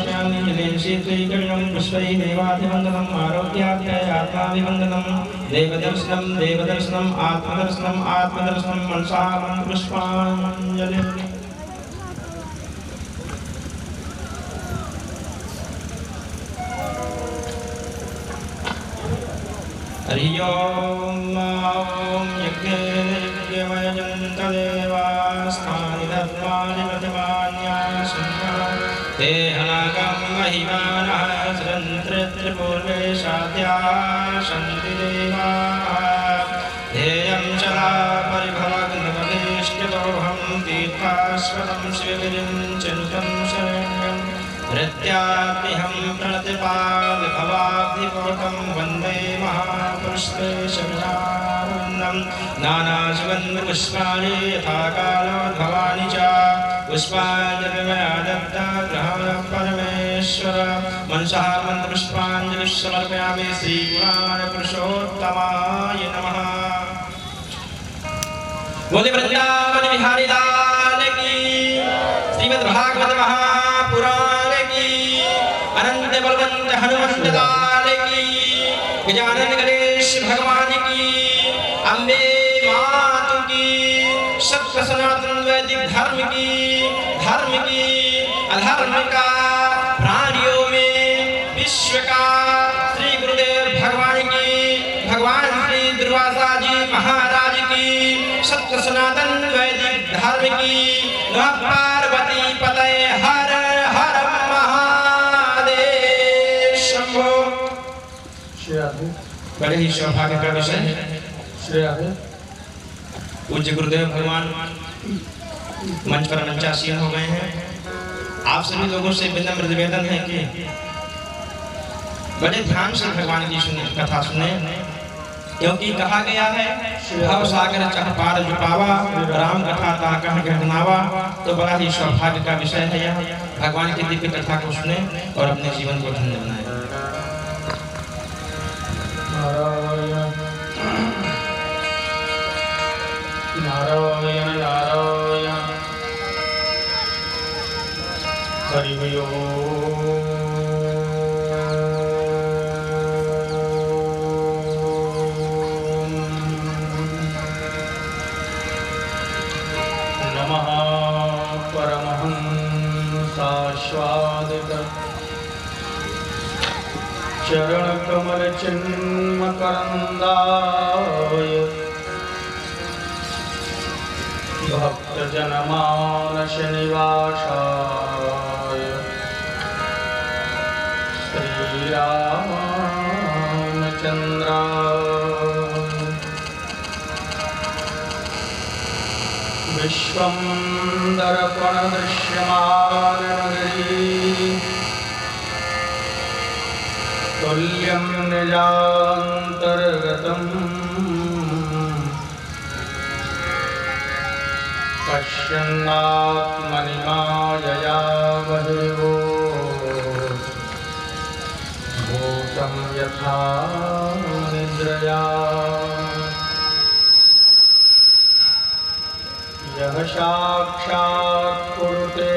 समर्पयामि शीतलीकरणं पुष्पैः देवादिवन्दनम् आरोग्यार्थम् आत्माभिवन्दनं देवदर्शनम् आत्मदर्शनं मनसा पुष्पाञ्जलिः। हरि ओम यज्ञेयजन्त देवास्तानि धर्माणि प्रतिमान्यासन्ना ते हनागं महिमानः सृजन्त्रिपूर्वे साध्यासन्ति देवाः ध्येयं सदा परिभवग्नमभीष्टदोहं तीर्थास्पदं शिवगिरिं चिन्तं शरण्यं हृत्याद्यहं प्रणतिपादभवाब्धिपूतं वन्दे महापुरुषे शमशानन्दं नानासुगन्धपुष्पाणि यथा कालोद्भवानि च पुष्पाञ्जलिर्मयादत्तग्रहण परमेश्वर मनसः मन्त्रपुष्पाञ्जलिः समर्पयामि श्रीपुराणपुरुषोत्तमाय नमः। बोले वृंदावन बिहारी लाल की, श्रीमद्भागवत महापुराण की, अनंत बलवंत हनुमंत लाल की, गजानन गणेश भगवान की, अम्बे मातु की, सत्य सनातन वैदिक धर्म की, अधर्म का प्राणियों में विश्व का श्री गुरुदेव भगवान की, भगवान श्री दुर्वासा जी महाराज की, सत्य सनातन वैदिक धर्म की, पार्वती पतये हर हर महादेव शंभो। बड़े ही सौभाग्य का विषय पूज्य गुरुदेव भगवान मंच पर मंचासीन हो गए हैं। आप सभी लोगों से विनम्र निवेदन है कि बड़े ध्यान से भगवान की कथा सुने, क्योंकि कहा गया है भव सागर चह पार जुटावा राम कथा ताकह गहनावा। तो बड़ा ही सौभाग्य का विषय है यह, भगवान की दिव्य कथा को सुने और अपने जीवन को धन्य बनाए। नारायण नारायण हरि ओम। नमः परमहंसास्वादित चरण कमल चिन्मकरन्दाय भक्तजनमानस निवासाय श्रीरामचन्द्राय विश्वं दर्पणदृश्यमाननगरी तुल्यं निजान्तर्गतम् पश्यन्नात्मनि मायया बहिर्भूतं भूतं यथा निद्रया। यः साक्षात् कुरुते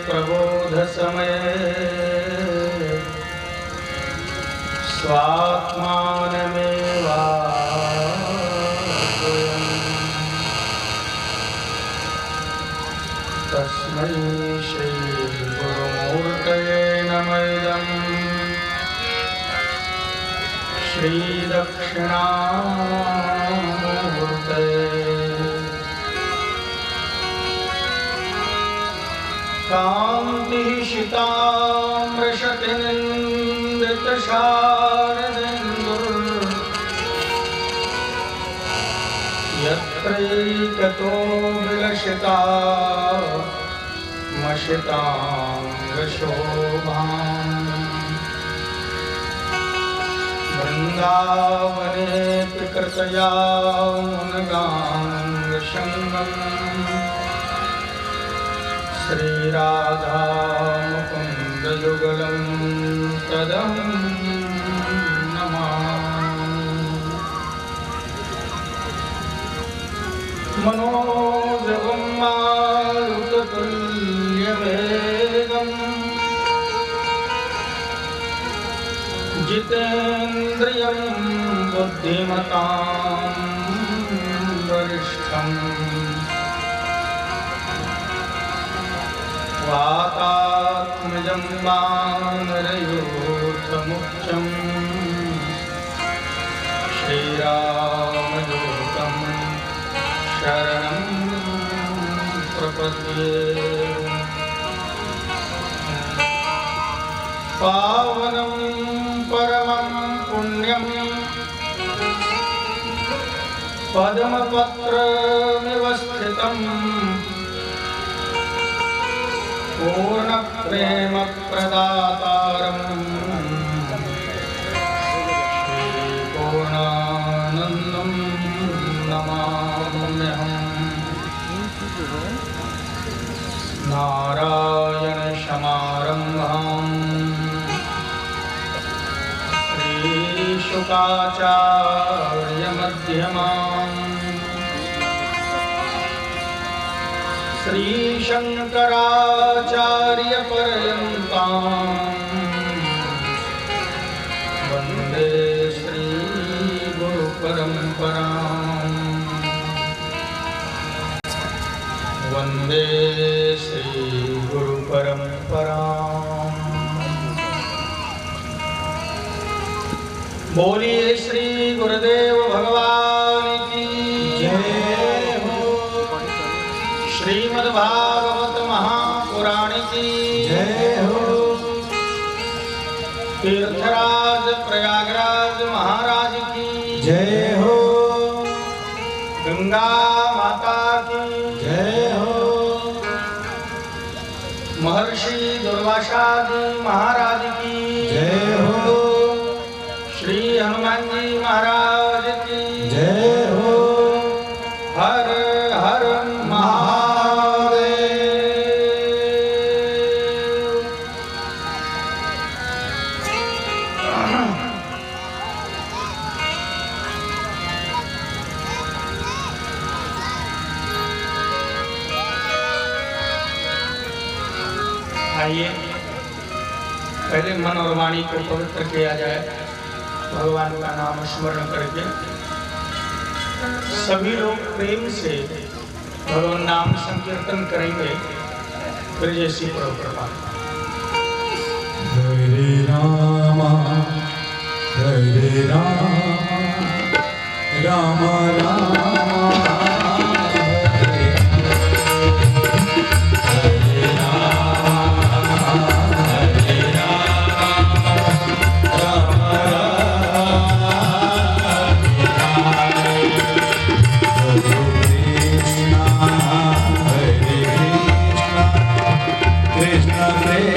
प्रबोधसमये स्वात्मानमेवाऽऽभूयम् तस्मै श्रीगुरुमूर्तये नमः इदं श्रीदक्षिणामूर्तये। कान्तिः शितामृषतिनिन्दृतशारदेन्दुर् यत्रैकतो विलसिता मशिताङ्गशोभाम्। वृन्दावनेऽपि कृतयामुनगाङ्गशङ्गम् श्रीराधा मुकुन्दयुगलं तदं नमामि। मनोजवं मारुततुल्यवेगं जितेन्द्रियं बुद्धिमतां वरिष्ठम् वातात्मजं वानरयूथमुख्यम् श्रीरामदूतं शरणं प्रपद्ये। पावनं परमं पुण्यं पद्मपत्रमिव स्थितं पूर्णप्रेमप्रदातारं श्रीपूर्णानन्दं नमाम्यहम्। नारायणसमारम्भाम् श्रीशुकाचार्यमध्यमाम् श्रीशङ्कराचार्यपर्यन्ताम् वन्दे श्रीगुरुपरम्पराम्। वन्दे श्रीगुरुपरम्पराम्। बोलिए श्री गुरुदेव भगवान की जय हो। श्रीमद्भागवत महापुराण की जय हो। तीर्थराज प्रयागराज महाराज की जय हो। गंगा माता की जय हो। महर्षि दुर्वासा जी महाराज की जय हो। श्री हनुमान जी महाराज की जय हो। हर हर महादेव। आइए पहले मन और वाणी को पवित्र किया जाए। भगवान का नाम स्मरण करके सभी लोग प्रेम से भगवान नाम संकीर्तन करेंगे। फिर जैसी प्रभुकृपा। हरे राम राम राम Hare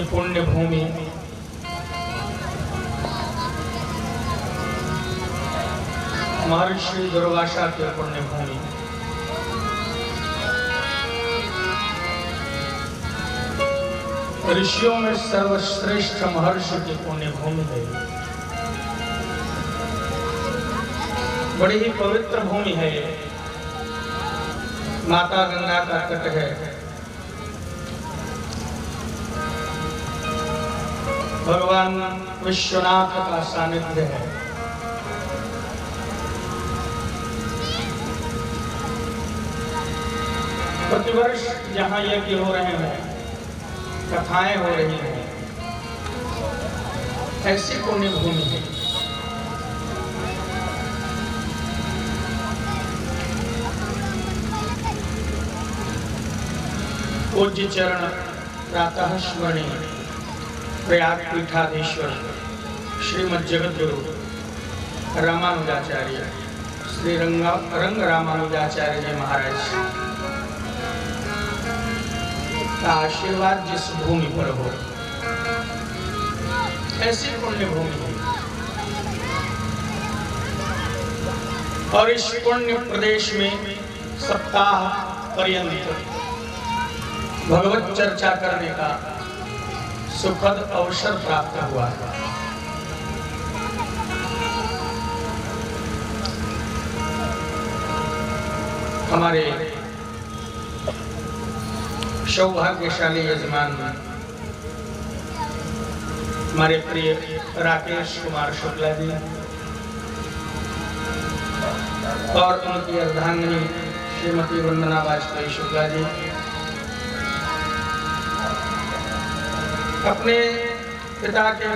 पुण्य भूमि महर्षि दुर्वासा की पुण्य भूमि, ऋषियों में सर्वश्रेष्ठ महर्षि की पुण्य भूमि है। बड़ी ही पवित्र भूमि है ये। माता गंगा का तट है। भगवान विश्वनाथ का सानिध्य है। प्रतिवर्ष जहाँ यज्ञ हो रहे हैं, कथाएं हो रही हैं, ऐसी पुण्य भूमि है। पूज्य चरण प्रातः स्मरणीय प्रयाग पीठाधीश्वर श्रीमद जगद्गुरु रामानुजाचार्य श्री रंग रामानुजाचार्य जी महाराज का आशीर्वाद जिस भूमि पर हो, ऐसी पुण्य भूमि है। और इस पुण्य प्रदेश में सप्ताह पर्यंत भगवत चर्चा करने का सुखद अवसर प्राप्त हुआ है। हमारे सौभाग्यशाली यजमान हमारे प्रिय राकेश कुमार शुक्ला जी और उनकी अर्धांगिनी श्रीमती वंदना वाजपेयी शुक्ला जी अपने पिता के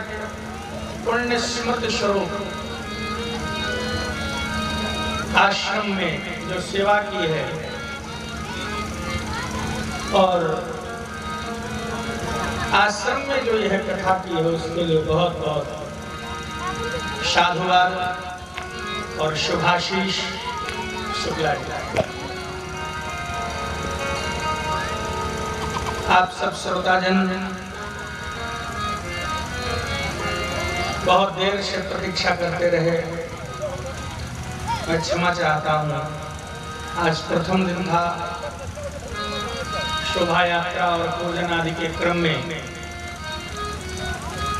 पुण्य स्मृति स्वरूप आश्रम में जो सेवा की है और आश्रम में जो यह कथा की है, उसके लिए बहुत बहुत साधुवाद और शुभाशीष शुक्ला जी। आप सब श्रोताजन बहुत देर से प्रतीक्षा करते रहे, मैं क्षमा चाहता हूँ। आज प्रथम दिन था, शोभा यात्रा और पूजन आदि के क्रम में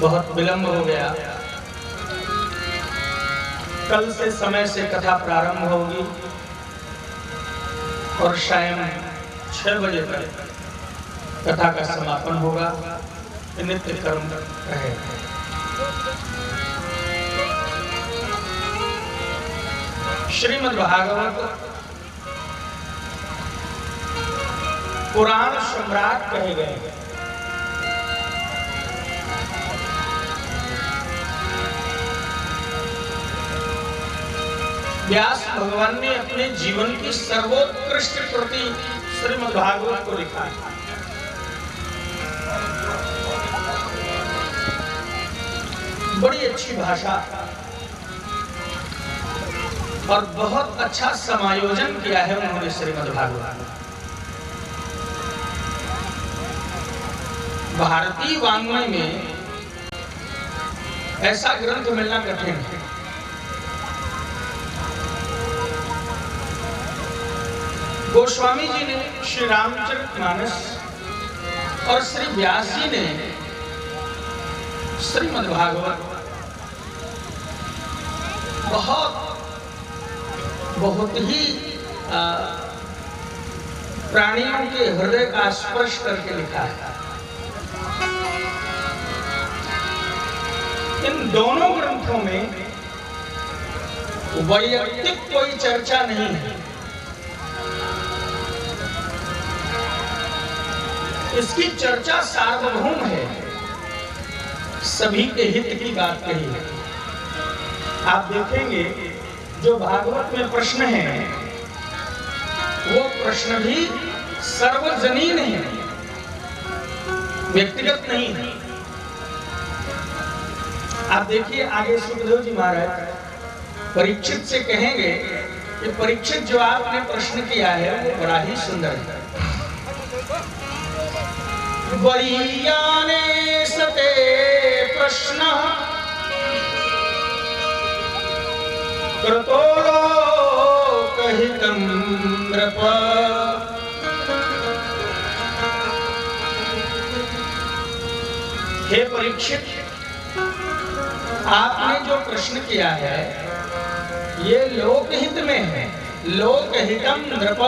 बहुत विलंब हो गया। कल से समय से कथा प्रारंभ होगी और शायद 6 बजे तक कथा का समापन होगा। नित्य कर्म रहेगा। श्रीमद् भागवत पुराण सम्राट कहे गए। व्यास भगवान ने अपने जीवन की सर्वोत्कृष्ट कृति श्रीमद् भागवत को लिखा है। बड़ी अच्छी भाषा और बहुत अच्छा समायोजन किया है उन्होंने श्रीमद् भागवत में। भारतीय वाङ्मय में ऐसा ग्रंथ मिलना कठिन है। गोस्वामी जी ने श्री रामचरितमानस और श्री व्यास जी ने श्रीमद् भागवत बहुत ही प्राणियों के हृदय का स्पर्श करके लिखा है। इन दोनों ग्रंथों में वैयक्तिक कोई चर्चा नहीं है। इसकी चर्चा सार्वभौम है, सभी के हित की बात कही है। आप देखेंगे जो भागवत में प्रश्न है वो प्रश्न भी सर्वजनीन है, व्यक्तिगत नहीं है। आप देखिए आगे सुखदेव जी महाराज परीक्षित से कहेंगे कि परीक्षित जो आपने प्रश्न किया है वो बड़ा ही सुंदर है। वरीयाने सते प्रश्न कृतो लोकहितं नृप। हे परीक्षित, आपने जो प्रश्न किया है ये लोकहित में है। लोकहितम नृप,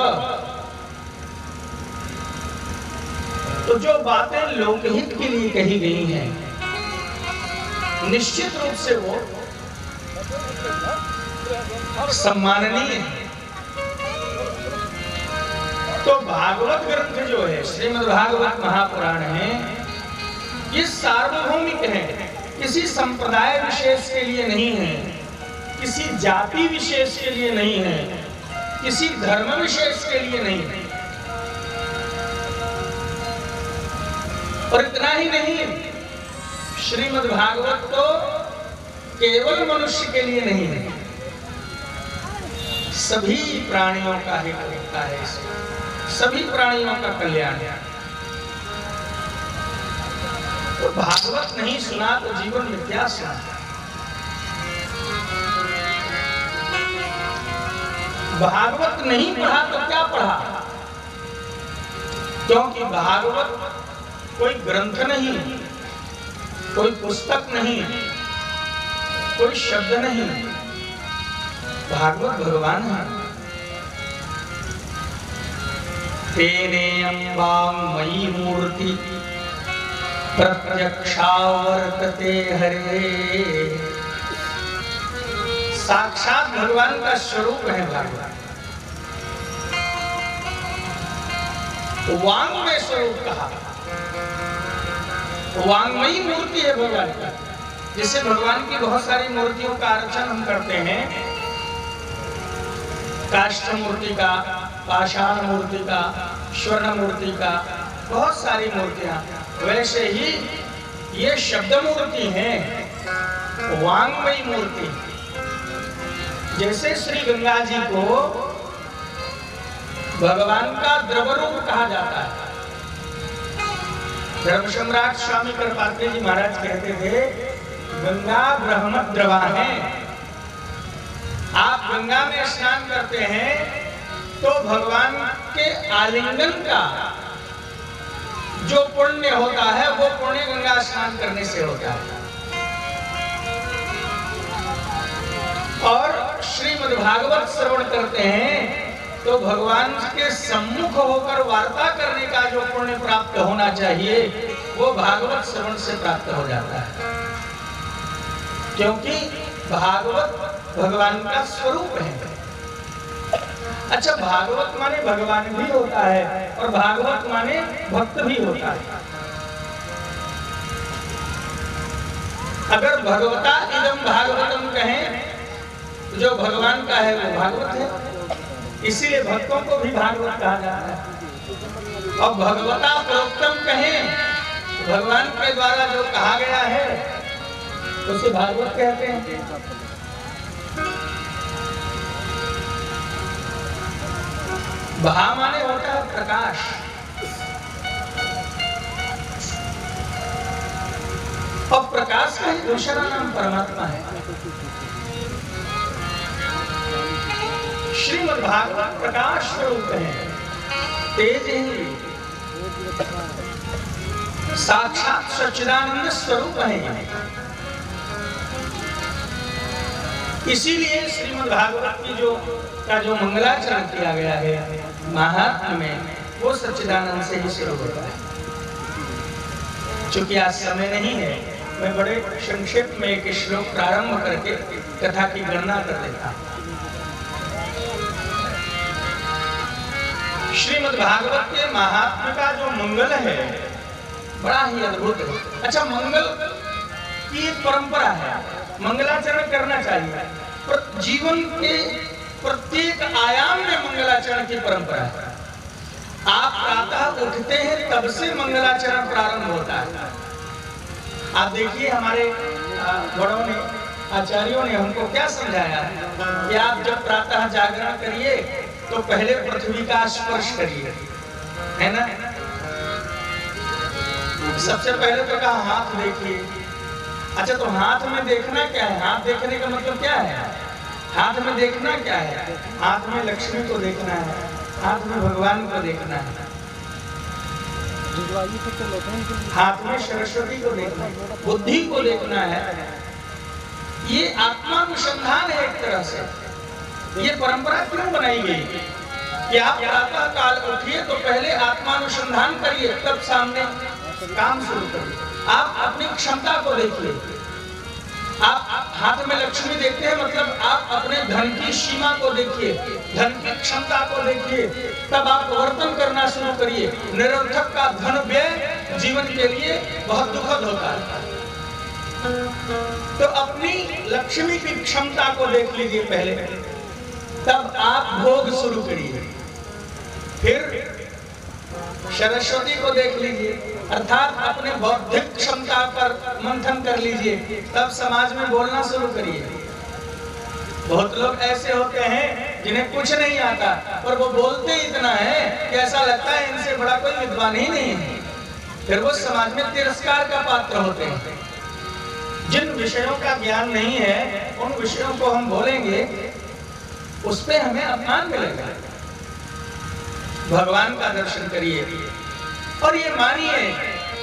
तो जो बातें लोकहित के लिए कही गई हैं निश्चित रूप से वो सम्माननीय है। तो भागवत ग्रंथ जो है, श्रीमद् भागवत महापुराण है, ये सार्वभौमिक है, किसी संप्रदाय विशेष के लिए नहीं है, किसी जाति विशेष के लिए नहीं है, किसी धर्म विशेष के लिए नहीं है। और इतना ही नहीं, श्रीमद् भागवत तो केवल मनुष्य के लिए नहीं है, सभी प्राणियों का हित होता है, सभी प्राणियों का कल्याण। तो भागवत नहीं सुना तो जीवन में क्या सुना। भागवत नहीं पढ़ा तो क्या पढ़ा, क्योंकि भागवत कोई ग्रंथ नहीं, कोई पुस्तक नहीं, कोई शब्द नहीं, भागवत भगवान है। तेने अम्बां मयि मूर्ति प्रत्यक्षावर्तते हरे। साक्षात भगवान का स्वरूप है भागवत। वांग में स्वरूप कहा, वांगमयी मूर्ति है भगवान की। जैसे भगवान की बहुत सारी मूर्तियों का अर्चन हम करते हैं, काष्ठ मूर्ति का, पाषाण मूर्ति का, स्वर्ण मूर्ति का, बहुत सारी मूर्तियां। वैसे ही ये शब्द मूर्ति है, वांगमयी मूर्ति। जैसे श्री गंगा जी को भगवान का द्रव रूप कहा जाता है। धर्म सम्राट स्वामी कृपात्री जी महाराज कहते थे, गंगा ब्रह्म द्रवा है। आप गंगा में स्नान करते हैं तो भगवान के आलिंगन का जो पुण्य होता है वो पुण्य गंगा स्नान करने से होता है। और श्रीमद् भागवत श्रवण करते हैं तो भगवान के सम्मुख होकर वार्ता करने का जो पुण्य प्राप्त होना चाहिए वो भागवत श्रवण से प्राप्त हो जाता है, क्योंकि भागवत भगवान का स्वरूप है। अच्छा, भागवत माने भगवान भी होता है और भागवत माने भक्त भी होता है। अगर भगवता इदम भागवतम कहें तो जो भगवान का है वो भागवत है, इसीलिए भक्तों को भी भागवत कहा जाता है। और भगवता प्रोक्तम कहें तो भगवान के द्वारा जो कहा गया है उसे भागवत कहते हैं। भा माने होता है प्रकाश, और प्रकाश का ही दूसरा नाम परमात्मा है। श्रीमद् भागवत प्रकाश स्वरूप है, तेज ही साक्षात सच्चिदानंद स्वरूप है। इसीलिए श्रीमद् भागवत की जो मंगलाचरण किया गया है महात्म्य में, वो सच्चिदानंद से ही शुरू होता है। चूंकि आज समय नहीं है, मैं बड़े संक्षेप में एक श्लोक प्रारंभ करके कथा की गणना कर देता हूं। श्रीमद् भागवत के महात्म्य का जो मंगल है बड़ा ही अद्भुत है। अच्छा, मंगल की एक परंपरा है, मंगलाचरण करना चाहिए। जीवन के प्रत्येक आयाम में मंगलाचरण की परंपरा है। आप प्रातः उठते हैं तब से मंगलाचरण प्रारंभ होता है। आप देखिए, हमारे बड़ों ने, आचार्यों ने हमको क्या समझाया है कि आप जब प्रातः जागरण करिए तो पहले पृथ्वी का स्पर्श करिए, है ना। सबसे पहले तो कहा हाथ देखिए। अच्छा, तो हाथ में देखना क्या है? हाथ देखने का मतलब क्या है? हाथ में देखना क्या है? हाथ में लक्ष्मी को देखना है, हाथ में भगवान को देखना है, हाथ में सरस्वती को देखना है, बुद्धि को देखना है। ये आत्मानुसंधान है एक तरह से। ये परंपरा क्यों बनाई गई कि आप प्रातः काल उठिए तो पहले आत्मानुसंधान करिए, तब सामने काम शुरू करिए। आप अपनी क्षमता को देखिए। आप हाथ में लक्ष्मी देखते हैं, मतलब आप अपने धन की सीमा को देखिए, धन की क्षमता को देखिए, तब आप वर्तन करना शुरू करिए। निरर्थक का धन व्यय जीवन के लिए बहुत दुखद होता है। तो अपनी लक्ष्मी की क्षमता को देख लीजिए पहले, तब आप भोग शुरू करिए। फिर सरस्वती को देख लीजिए, अर्थात अपने बौद्धिक क्षमता पर मंथन कर लीजिए, तब समाज में बोलना शुरू करिए। बहुत लोग ऐसे होते हैं जिन्हें कुछ नहीं आता, पर वो बोलते इतना है कि ऐसा लगता है इनसे बड़ा कोई विद्वान ही नहीं है। फिर वो समाज में तिरस्कार का पात्र होते हैं। जिन विषयों का ज्ञान नहीं है, उन विषयों को हम बोलेंगे, उस पे हमें अपमान मिलेगा। भगवान का दर्शन करिए और ये मानिए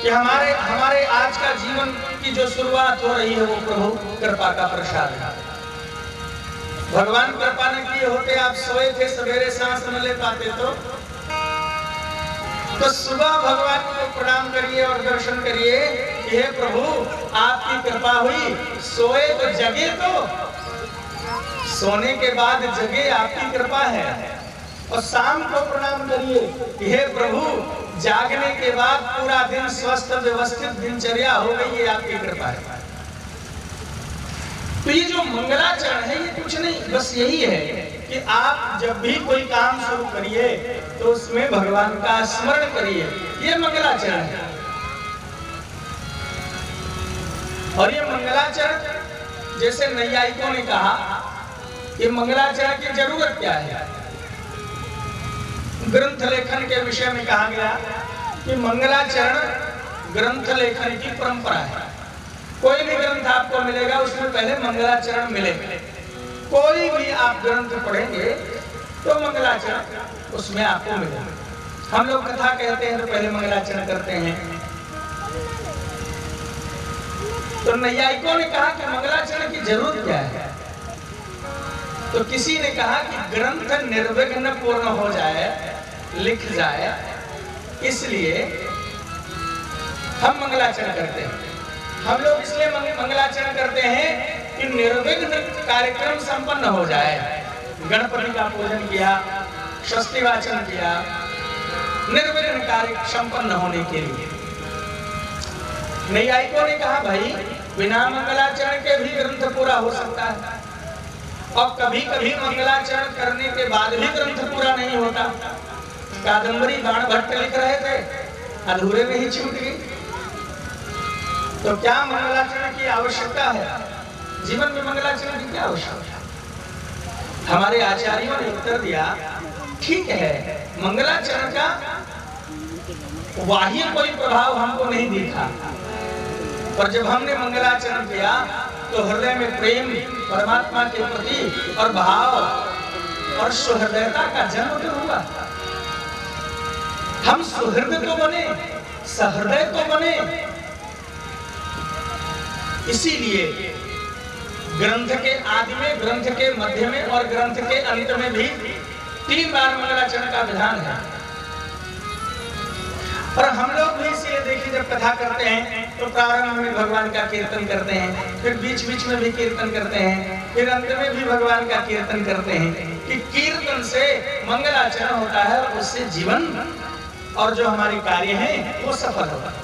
कि हमारे आज का जीवन की जो शुरुआत हो रही है वो प्रभु कृपा का प्रसाद है। भगवान कृपा न किए होते, आप सोए थे, सवेरे सांस न ले पाते तो सुबह भगवान को प्रणाम करिए और दर्शन करिए कि हे प्रभु आपकी कृपा हुई, सोए तो जगे, तो सोने के बाद जगे आपकी कृपा है। और शाम को प्रणाम करिए कि हे प्रभु जागने के बाद पूरा दिन स्वस्थ व्यवस्थित दिनचर्या हो गई, ये आपकी कृपा है। तो ये जो मंगलाचरण है ये कुछ नहीं, बस यही है कि आप जब भी कोई काम शुरू करिए तो उसमें भगवान का स्मरण करिए, ये मंगलाचरण है। और ये मंगलाचरण, जैसे नैयायिकों ने कहा कि मंगलाचरण की जरूरत क्या है, ग्रंथ लेखन के विषय में कहा गया कि मंगलाचरण ग्रंथ लेखन की परंपरा है। कोई भी ग्रंथ आपको मिलेगा उसमें पहले मंगलाचरण मिलेगा। कोई भी आप ग्रंथ पढ़ेंगे तो मंगलाचरण उसमें आपको मिलेगा। हम लोग कथा कहते हैं तो पहले मंगलाचरण करते हैं। तो नैयायिकों ने कहा कि मंगलाचरण की जरूरत क्या है? तो किसी ने कहा कि ग्रंथ निर्विघ्न पूर्ण हो जाए, लिख जाए, इसलिए हम मंगलाचरण करते हैं। हम लोग इसलिए मंगलाचरण करते हैं कि निर्विघ्न कार्यक्रम संपन्न हो जाए। गणपति का पूजन किया, स्वस्ति वाचन किया, निर्विघ्न कार्य संपन्न होने के लिए। नैयायिकों ने कहा भाई बिना मंगलाचरण के भी ग्रंथ पूरा हो सकता है, और कभी कभी मंगलाचरण करने के बाद भी ग्रंथ पूरा नहीं होता। कादंबरी बाण भट्ट लिख रहे थे, अधूरे में ही छूट गई। तो क्या मंगलाचरण की आवश्यकता है? जीवन में मंगलाचरण की क्या आवश्यकता है? हमारे आचार्यों ने उत्तर दिया, ठीक है, मंगलाचरण का बाह्य कोई प्रभाव हमको नहीं दिखा, पर जब हमने मंगलाचरण किया तो हृदय में प्रेम परमात्मा के प्रति और भाव और सुहृदयता का जन्म तो हुआ। हम सुहृद तो बने, सहृदय तो बने। इसीलिए ग्रंथ के आदि में, ग्रंथ के मध्य में और ग्रंथ के अंत में भी 3 बार मंगलाचरण का विधान है। और हम लोग भी इसीलिए देखिए जब कथा करते हैं तो प्रारंभ में भगवान का कीर्तन करते हैं, फिर बीच बीच में भी कीर्तन करते हैं, फिर अंत में भी भगवान का कीर्तन करते हैं कि कीर्तन से मंगलाचरण होता है और उससे जीवन और जो हमारे कार्य हैं वो सफल होता है।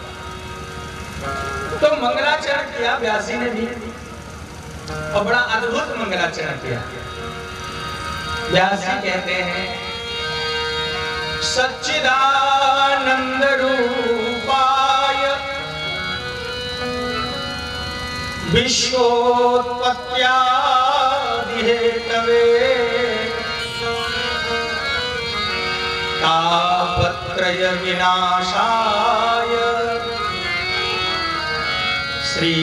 तो मंगलाचरण किया व्यास जी ने भी, और बड़ा अद्भुत मंगलाचरण किया। व्यास जी कहते हैं सच्चिदानंद रूपाय विश्वोत्पत्त्यादि हेतवे तापत्रय विनाशाय श्री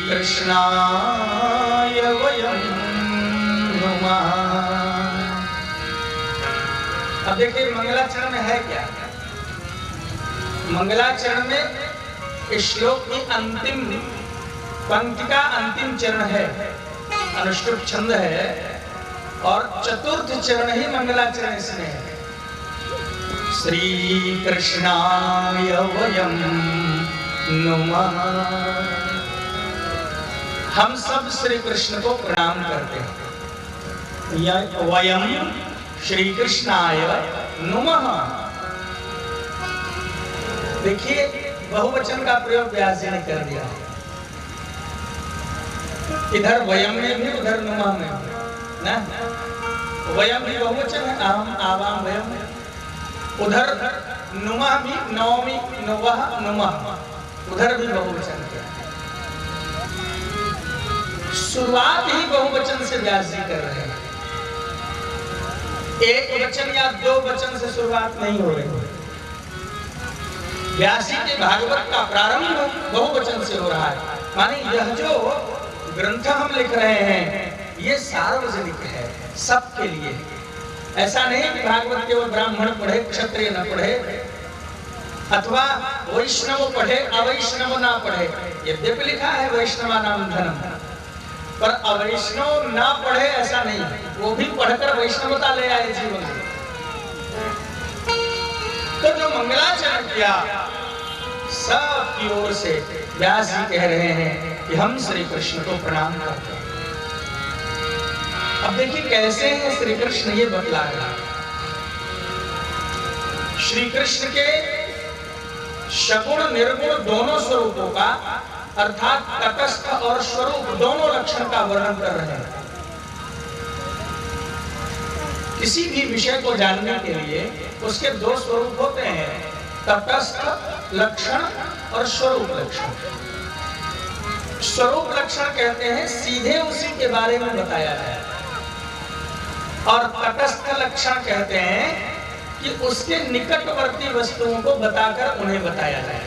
कृष्णाय वयं नुमः। अब देखिए मंगलाचरण में है क्या? मंगलाचरण में इस श्लोक की अंतिम पंक्ति का अंतिम चरण है, अनुष्टुप छंद है, और चतुर्थ चरण ही मंगलाचरण इसमें है। श्री कृष्णाय वयं नुमः। हम सब श्री कृष्ण को प्रणाम करते हैं। वयं श्री कृष्णाय नुमः। देखिए बहुवचन का प्रयोग व्यास जी ने कर दिया है, इधर वयम में भी उधर नुमः में भी ना। वयम भी बहुवचन है, अहम आवाम वयम, उधर नुमः भी नौमी नुवः नुमः, उधर भी बहुवचन है। शुरुआत ही बहुवचन से व्यास जी कर रहे हैं, एक वचन या दो वचन से शुरुआत नहीं हो रही। व्यास जी के भागवत का प्रारंभ बहुवचन से हो रहा है, माने यह जो ग्रंथ हम लिख रहे हैं ये सार्वजनिक है, सबके लिए। ऐसा नहीं कि भागवत केवल ब्राह्मण पढ़े, क्षत्रिय न पढ़े, अथवा वैष्णव पढ़े अवैष्णव ना पढ़े। यद्यपि लिखा है वैष्णवा नाम धनम, पर अवैष्णव ना पढ़े ऐसा नहीं, वो भी पढ़कर वैष्णवता ले आए जीवन में। तो जो मंगलाचरण किया सब की ओर से व्यास जी कह रहे हैं कि हम श्री कृष्ण को प्रणाम करते हैं। अब देखिए कैसे है श्री कृष्ण, ये बतला रहा। श्री कृष्ण के सगुण निर्गुण दोनों स्वरूपों का, अर्थात तटस्थ और स्वरूप दोनों लक्षण का वर्णन कर रहे हैं। किसी भी विषय को जानने के लिए उसके दो स्वरूप होते हैं, तटस्थ लक्षण और स्वरूप लक्षण। स्वरूप लक्षण कहते हैं सीधे उसी के बारे में बताया जाए, और तटस्थ लक्षण कहते हैं कि उसके निकटवर्ती वस्तुओं को बताकर उन्हें बताया जाए।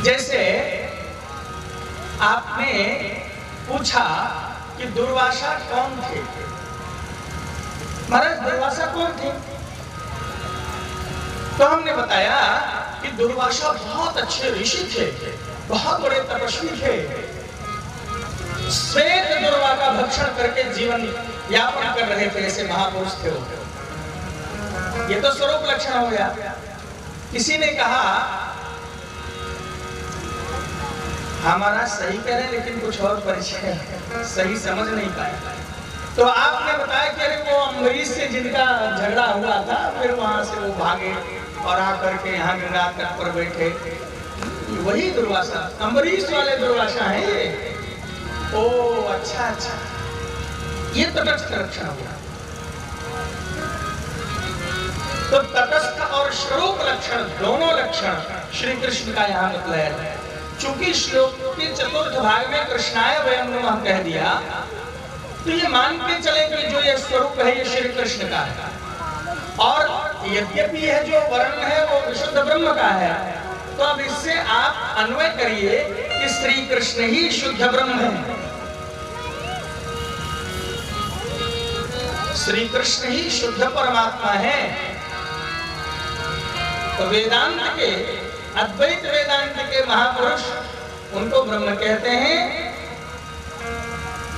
जैसे आपने पूछा कि दुर्वासा कौन थे? महाराज दुर्वासा कौन थे? तो हमने बताया कि दुर्वासा बहुत अच्छे ऋषि थे, बहुत बड़े तपस्वी थे, श्वेत दुर्वा का भक्षण करके जीवन यापन कर रहे थे, ऐसे महापुरुष थे वो। ये तो स्वरूप लक्षण हो गया। किसी ने कहा हमारा सही कह रहे लेकिन कुछ और परिचय सही समझ नहीं पाए, तो आपने बताया कि अरे वो अम्बरीश से जिनका झगड़ा हुआ था, फिर वहां से वो भागे और आकर के यहाँ गंगा तट पर बैठे, वही दुर्वासा, अम्बरीश वाले दुर्वासा है ये। ओ अच्छा अच्छा, ये तटस्थ लक्षण हुआ। तो तटस्थ और स्वरूप लक्षण दोनों लक्षण श्री कृष्ण का यहाँ बतलाया है। चूंकि श्लोक के चतुर्थ भाग में कृष्णाय वयं नमः कह दिया, तो ये मान के चले कि जो ये स्वरूप है ये श्री कृष्ण का है, और यद्यपि यह जो वर्ण है वो विशुद्ध ब्रह्म का है, तो अब इससे आप अन्वय करिए कि श्री कृष्ण ही शुद्ध ब्रह्म है, श्री कृष्ण ही शुद्ध परमात्मा है। तो वेदांत के, अद्वैत वेदांत के महापुरुष उनको ब्रह्म कहते हैं,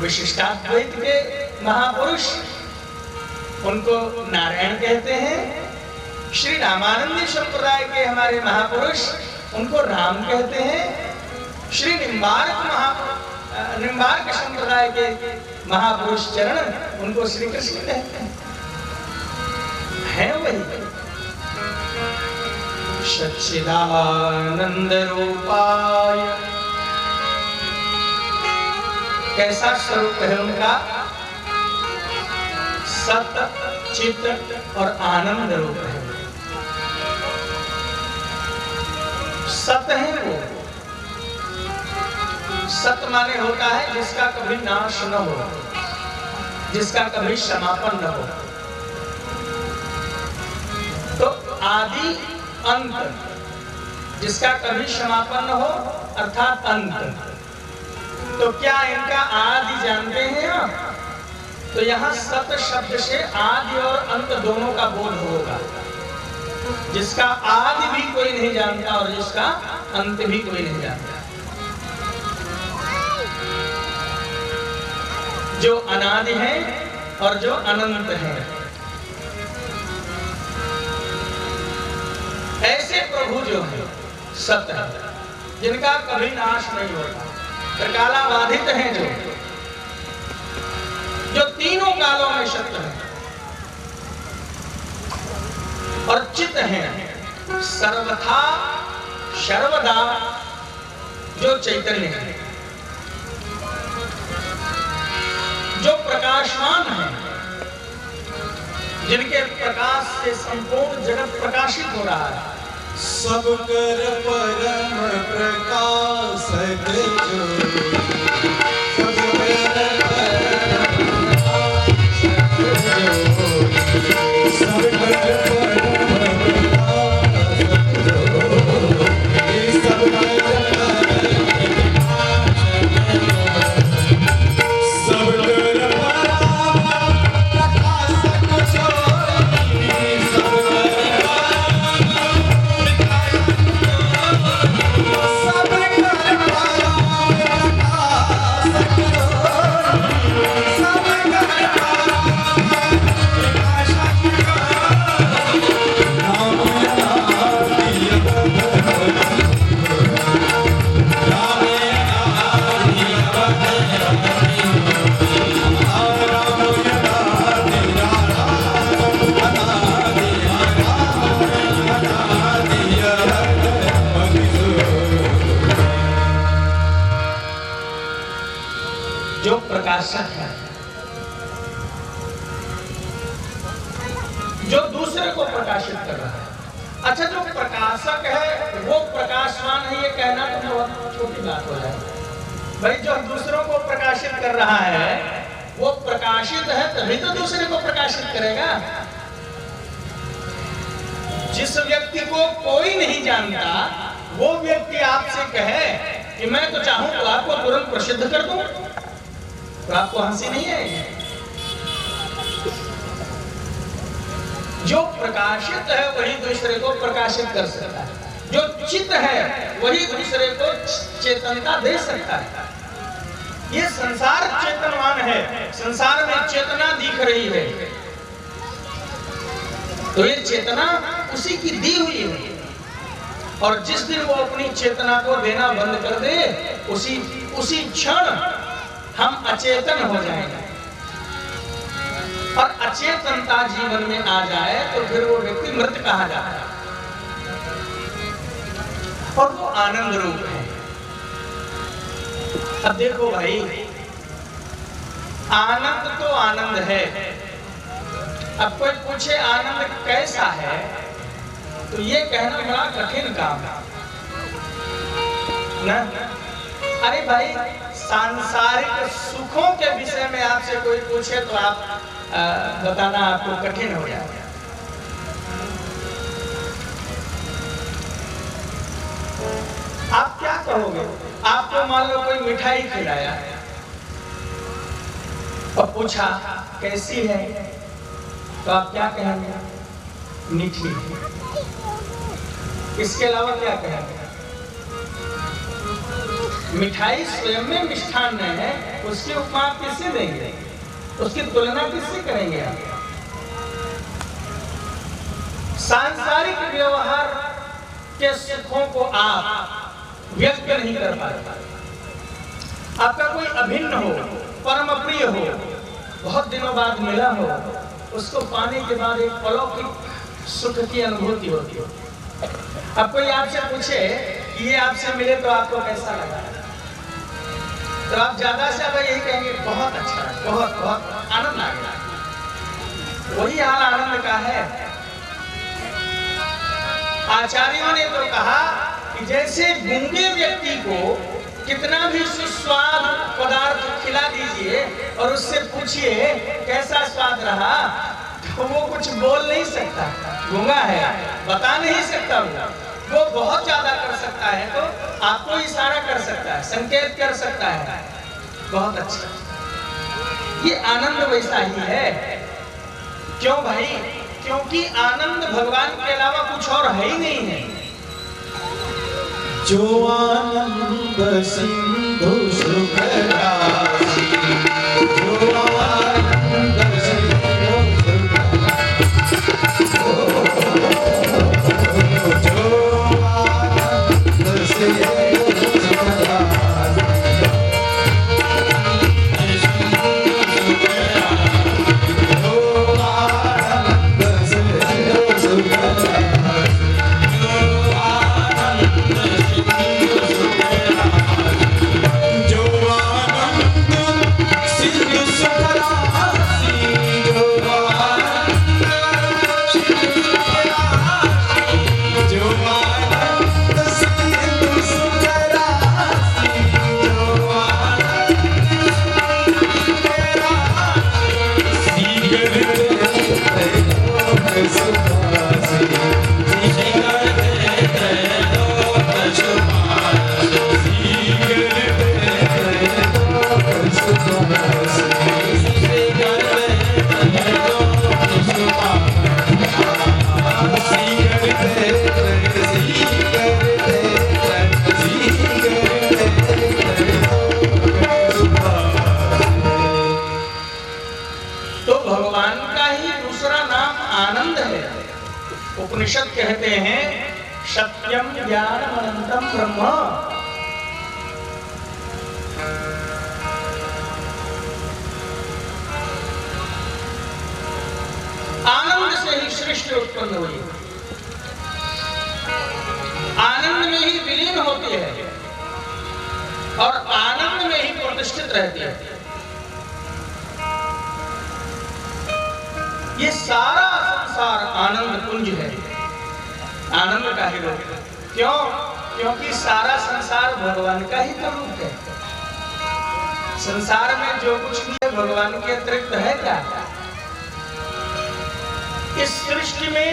विशिष्टाद्वैत के महापुरुष उनको नारायण कहते हैं, श्री रामानंदी संप्रदाय के हमारे महापुरुष उनको राम कहते हैं, श्री निम्बार्क संप्रदाय के महापुरुष चरण उनको श्री कृष्ण कहते हैं वही। सच्चिदानंद रूपाय, कैसा स्वरूप है उनका? सत चित और आनंद रूप है। सत है वो, सत माने होता है जिसका कभी नाश न हो, जिसका कभी समापन न हो। तो आदि अंत जिसका कभी समापन न हो अर्थात अंत। तो क्या इनका आदि जानते हैं आप? तो यहाँ सत शब्द से आदि और अंत दोनों का बोध होगा। जिसका आदि भी कोई नहीं जानता और जिसका अंत भी कोई नहीं जानता। जो अनादि है और जो अनंत है, ऐसे प्रभु जो है सत्य है, जिनका कभी नाश नहीं होता, त्रिकाला बाधित हैं, जो तीनों कालों में सत्य है और चित हैं, सर्वथा सर्वदा जो चैतन्य है, जो प्रकाशमान है, जिनके प्रकाश से संपूर्ण जगत प्रकाशित हो रहा है। सब कर परम प्रकाशक जो, सब कर परम प्रकाशक जो, सब कर जो प्रकाशक है, जो दूसरे को प्रकाशित कर रहा है। अच्छा, जो प्रकाशक है वो प्रकाशवान है, ये कहना तो बहुत छोटी बात हो जाए भाई। जो दूसरों को प्रकाशित कर रहा है वो प्रकाशित है, तभी तो दूसरे को प्रकाशित करेगा। जिस व्यक्ति को कोई नहीं जानता, वो व्यक्ति आपसे कहे कि मैं तो चाहूं तो आपको तुरंत प्रसिद्ध कर दूं, तो आपको हंसी नहीं आएगी। जो प्रकाशित है वही दूसरे को प्रकाशित कर सकता है, जो चित है वही दूसरे को चेतनता दे सकता है। ये संसार चेतनवान है, संसार में चेतना दिख रही है, तो ये चेतना उसी की दी हुई है। और जिस दिन वो अपनी चेतना को देना बंद कर दे, उसी क्षण हम अचेतन हो जाएंगे। और अचेतनता जीवन में आ जाए तो फिर वो व्यक्ति मृत कहा जाता है, और वो आनंद रूप है। अब देखो भाई, आनंद तो आनंद है। अब कोई पूछे आनंद कैसा है, तो ये कहना बड़ा कठिन काम है ना। अरे भाई, सांसारिक सुखों के विषय में आपसे कोई पूछे तो आप बताना आपको कठिन हो जाएगा। आप क्या कहोगे? आपको मान लो कोई मिठाई खिलाया और पूछा कैसी है, तो आप क्या कहेंगे? मीठी। इसके अलावा क्या कहेंगे? मिठाई स्वयं में मिष्ठान है, उसकी उपमा आप किससे देंगे? उसकी तुलना किससे करेंगे आप? सांसारिक व्यवहार के सुखों को आप व्यक्त नहीं कर पाते। आपका कोई अभिन्न हो, परम प्रिय हो, बहुत दिनों बाद मिला हो, उसको पाने के बाद एक अलौकिक सुख की अनुभूति होती है। अब कोई आपसे पूछे कि ये आपसे मिले तो आपको कैसा लगा, तो आप ज्यादा से ज्यादा यही कहेंगे बहुत अच्छा, बहुत बहुत आनंद आ गया। वही हाल आनंद का है। आचार्यों ने तो कहा कि जैसे गूंगे व्यक्ति को कितना भी सुस्वाद पदार्थ खिला दीजिए और उससे पूछिए कैसा स्वाद रहा, तो वो कुछ बोल नहीं सकता, गूंगा है, बता नहीं सकता वो। वो बहुत ज्यादा कर सकता है तो आपको इशारा कर सकता है, संकेत कर सकता है। बहुत अच्छा, ये आनंद वैसा ही है। क्यों भाई? क्योंकि आनंद भगवान के अलावा कुछ और है ही नहीं है। जो आनंद सिंधु सुख राशि, जो आनंद सिंधु सुख राशि, जो आनंद सिंधु सुख राशि, जो आनंद सिंधु सुख राशि, उपनिषद कहते हैं सत्यम ज्ञानम अनंतम ब्रह्म। आनंद से ही सृष्टि उत्पन्न हुई, आनंद में ही विलीन होती है और आनंद में ही प्रतिष्ठित रहती है। ये सारा संसार आनंद कुंज है, आनंद का ही रूप। क्यों? क्योंकि सारा संसार भगवान का ही तो रूप है। संसार में जो कुछ भी है भगवान के अतिरिक्त है क्या? इस सृष्टि में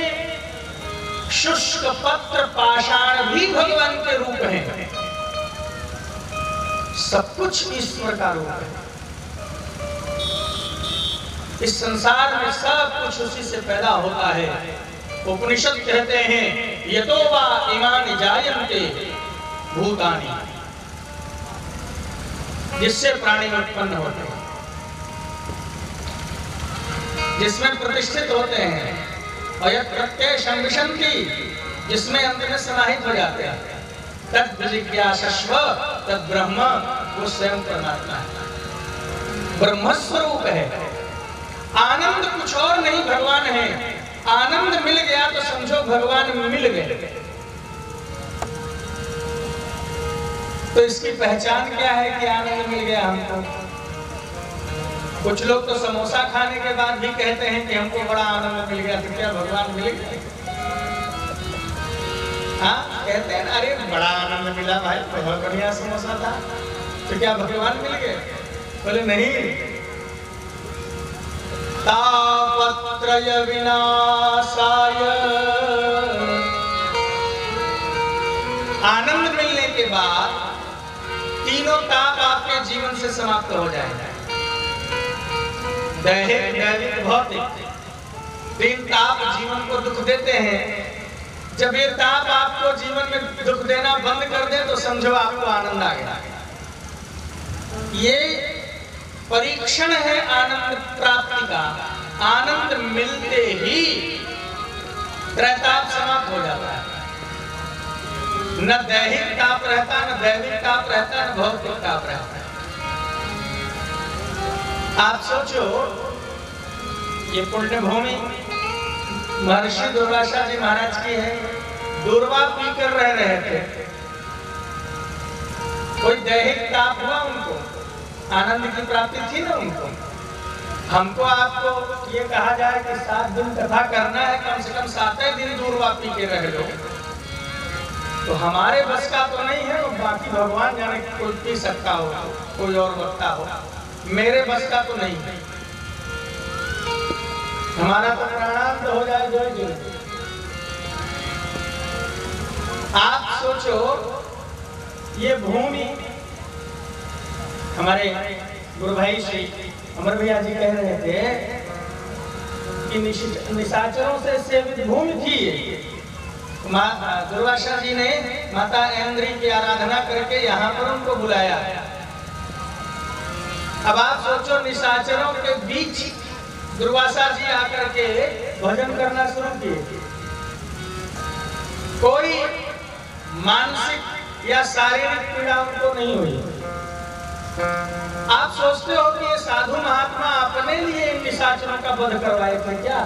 शुष्क पत्र पाषाण भी भगवान के रूप हैं। सब कुछ ईश्वर का रूप है। इस संसार में सब कुछ उसी से पैदा होता है। उपनिषद कहते हैं यतो वा इमानि जायन्ते भूतानि, जिससे प्राणी उत्पन्न होते हैं, जिसमें प्रतिष्ठित होते हैं, और यत् प्रत्यय संविशन्ति, जिसमें अंत में समाहित हो जाते हैं। तद् जिज्ञासस्व तद् ब्रह्म, वो स्वयं परमात्मा है, ब्रह्म स्वरूप है। आनंद कुछ और नहीं, भगवान है। आनंद मिल गया तो समझो भगवान मिल गए। तो इसकी पहचान क्या है कि आनंद मिल गया हमको? कुछ लोग तो समोसा खाने के बाद भी कहते हैं कि हमको बड़ा आनंद मिल गया। तो क्या भगवान मिल गए? हाँ, कहते हैं अरे बड़ा आनंद मिला भाई, बहुत बढ़िया समोसा था। तो क्या भगवान मिल गए? बोले नहीं। तापत्रय विनाशाय, आनंद मिलने के बाद तीनों ताप आपके जीवन से समाप्त हो जाएगा। दैहिक, दैविक, भौतिक, तीन ताप जीवन को दुख देते हैं। जब ये ताप आपको जीवन में दुख देना बंद कर दे तो समझो आपको आनंद आ गया। ये परीक्षण है आनंद प्राप्ति का। आनंद मिलते ही त्रैताप समाप्त हो जाता है। न दैहिक ताप रहता, न दैविक ताप रहता, न भौतिक ताप रहता है। आप सोचो, ये पुण्य भूमि महर्षि दुर्वासा जी महाराज की है। दूर्वा पीकर रह रहे थे, कोई दैहिक ताप हुआ उनको? आनंद की प्राप्ति थी ना उनको। हमको आपको ये कहा जाए कि 7 दिन कथा करना है, कम से कम 7 दिन दूर्वा पी के रह लो, तो हमारे बस का तो नहीं है। और बाकी भगवान जाने कोई पी सकता हो, कोई और वक्ता हो, मेरे बस का तो नहीं है। हमारा तो प्राणांत हो जाए जो आप सोचो, ये भूमि हमारे गुरु भाई श्री अमर भैया जी कह रहे थे कि निशाचरों से सेवित भूमि थी। दुर्वासा जी ने माता ऐन्द्री की आराधना करके यहाँ पर उनको बुलाया। अब आप सोचो, निशाचरों के बीच दुर्वासा जी आकर के भजन करना शुरू किए। कोई मानसिक या शारीरिक पीड़ा उनको नहीं हुई। आप सोचते हो कि ये साधु महात्मा अपने लिए इन निशाचरों का वध करवाए थे क्या?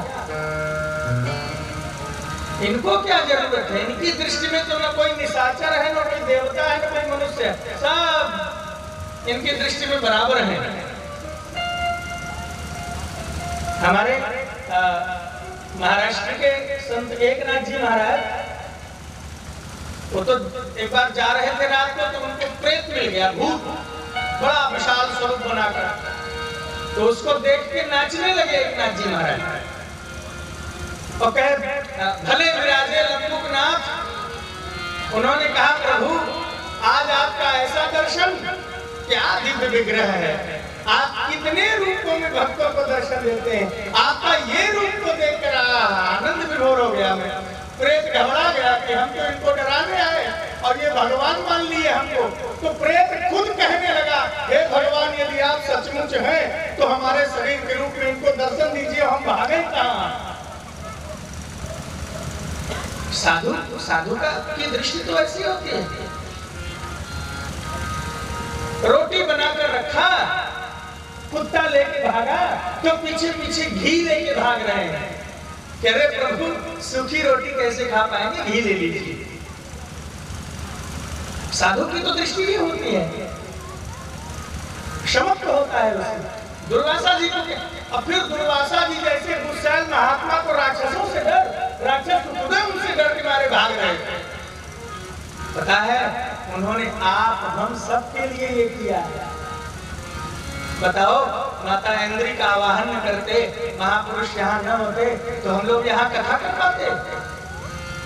इनको क्या जरूरत है? इनकी दृष्टि में तो न कोई निशाचर है, न कोई देवता है, न कोई मनुष्य है, सब इनकी दृष्टि में बराबर है। हमारे महाराष्ट्र के संत एकनाथ जी महाराज, वो तो एक बार जा रहे थे रात को, तो उनको प्रेत मिल गया, भूत, बड़ा विशाल स्वरूप बनाकर। तो उसको देख के नाचने लगे एकनाथ जी महाराज और कहे, भले विराजे लंबुकनाथ। उन्होंने कहा, प्रभु आज आपका ऐसा दर्शन, क्या दिव्य विग्रह है, आप कितने रूपों में भक्तों को दर्शन देते हैं, आपका ये रूप को देखकर आनंद विभोर हो गया। मैं प्रेत घबरा गया कि हम तो इनको डराने आए और ये भगवान मान लिए हमको। तो प्रेत खुद कहने लगा, हे भगवान, यदि आप सचमुच हैं तो हमारे शरीर के रूप में इनको दर्शन दीजिए, हम भागे कहाँ। साधु की दृष्टि तो ऐसी होती है। रोटी बनाकर रखा, कुत्ता लेके भागा, तो पीछे पीछे घी लेके भाग रहे हैं। कह रहे, प्रभु सूखी रोटी कैसे खा पाएंगे, घी ले लीजिए। साधु की तो दृष्टि ही होती है, क्षमत्व होता है उसमें। दुर्वासा जी को, और फिर दुर्वासा जी जैसे गुस्सैल महात्मा को राक्षसों से डर, राक्षस खुद उनसे डर के मारे भाग रहे थे। पता है, उन्होंने आप हम सब के लिए ये किया है। बताओ, माता ऐन्द्री का आवाहन न करते, महापुरुष यहाँ न होते, तो हम लोग यहाँ कथा कर पाते